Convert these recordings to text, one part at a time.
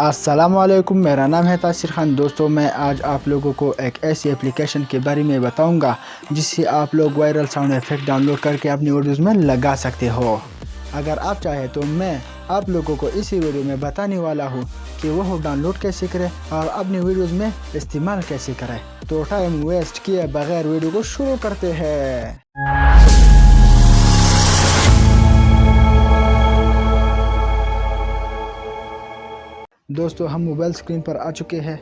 अस्सलामुअलैकुम, मेरा नाम है तासिर खान। दोस्तों, मैं आज आप लोगों को एक ऐसी एप्लीकेशन के बारे में बताऊंगा जिससे आप लोग वायरल साउंड इफेक्ट डाउनलोड करके अपनी वीडियोज़ में लगा सकते हो। अगर आप चाहें तो मैं आप लोगों को इसी वीडियो में बताने वाला हूं कि वह डाउनलोड कैसे करें और अपनी वीडियोज़ में इस्तेमाल कैसे करें। तो टाइम वेस्ट किए बगैर वीडियो को शुरू करते हैं। दोस्तों, हम मोबाइल स्क्रीन पर आ चुके हैं।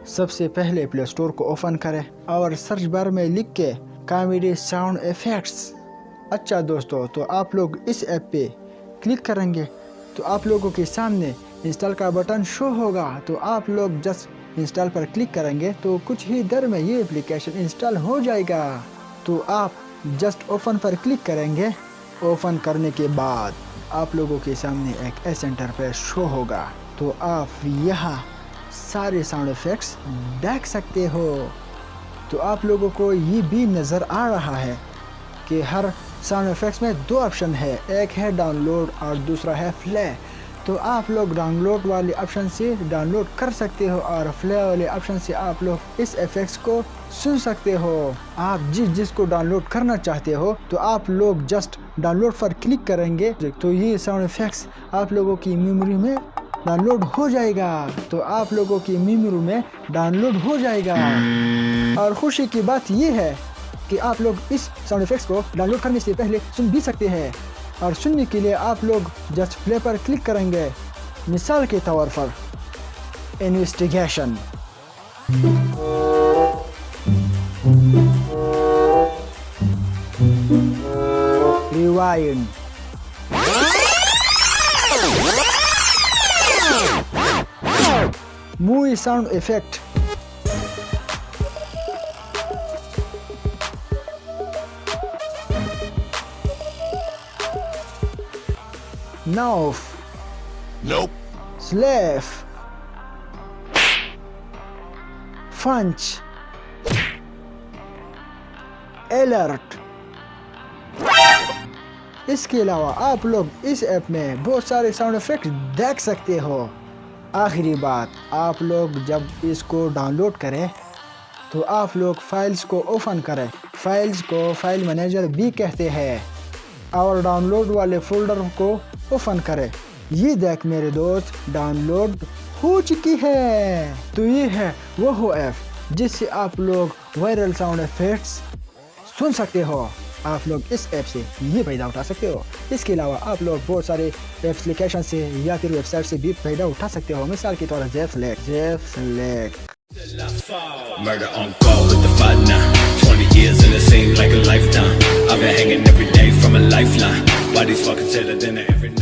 सबसे पहले प्ले स्टोर को ओपन करें और सर्च बार में लिख के कॉमेडी साउंड इफेक्ट्स। अच्छा दोस्तों, तो आप लोग इस ऐप पे क्लिक करेंगे तो आप लोगों के सामने इंस्टॉल का बटन शो होगा। तो आप लोग जस्ट इंस्टॉल पर क्लिक करेंगे तो कुछ ही देर में ये एप्लीकेशन इंस्टॉल हो जाएगा। तो आप जस्ट ओपन पर क्लिक करेंगे। ओपन करने के बाद आप लोगों के सामने एक एस इंटरफेस शो होगा। तो आप यहाँ सारे साउंड इफेक्ट्स देख सकते हो। तो आप लोगों को ये भी नज़र आ रहा है कि हर साउंड इफेक्ट्स में दो ऑप्शन है, एक है डाउनलोड और दूसरा है प्ले। तो आप लोग डाउनलोड वाले ऑप्शन से डाउनलोड कर सकते हो और प्ले वाले ऑप्शन से आप लोग इस इफेक्ट्स को सुन सकते हो। आप जिसको डाउनलोड करना चाहते हो तो आप लोग जस्ट डाउनलोड पर क्लिक करेंगे तो ये साउंड इफेक्ट्स आप लोगों की मेमोरी में डाउनलोड हो जाएगा। तो आप लोगों की मेमोरी में डाउनलोड हो जाएगा। और खुशी की बात यह है कि आप लोग इस साउंड इफेक्ट्स को डाउनलोड करने से पहले सुन भी सकते हैं। और सुनने के लिए आप लोग जस्ट प्ले पर क्लिक करेंगे। मिसाल के तौर पर investigation, rewind, movie sound effect, नॉफ, Nope. स्लेफ, फंच, अलर्ट। इसके अलावा आप लोग इस ऐप में बहुत सारे साउंड इफेक्ट देख सकते हो। आखिरी बात, आप लोग जब इसको डाउनलोड करें तो आप लोग फाइल्स को ओपन करें। फाइल्स को फाइल मैनेजर भी कहते हैं। और डाउनलोड वाले फोल्डर को ओपन करें। ये देख मेरे दोस्त, डाउनलोड हो चुकी है। तो ये है वो ऐप जिससे आप लोग वायरल साउंड इफेक्ट्स सुन सकते हो। आप लोग इस ऐप से ये फायदा उठा सकते हो। इसके अलावा आप लोग बहुत सारे एप्लीकेशन से या फिर वेबसाइट से भी फायदा उठा सकते हो। मिसाल के तौर पर Jeff Murder on call with the 5-9. 20 years and it seemed like a lifetime. I've been hanging every day from a lifeline. Bodies fucking sadder than every night.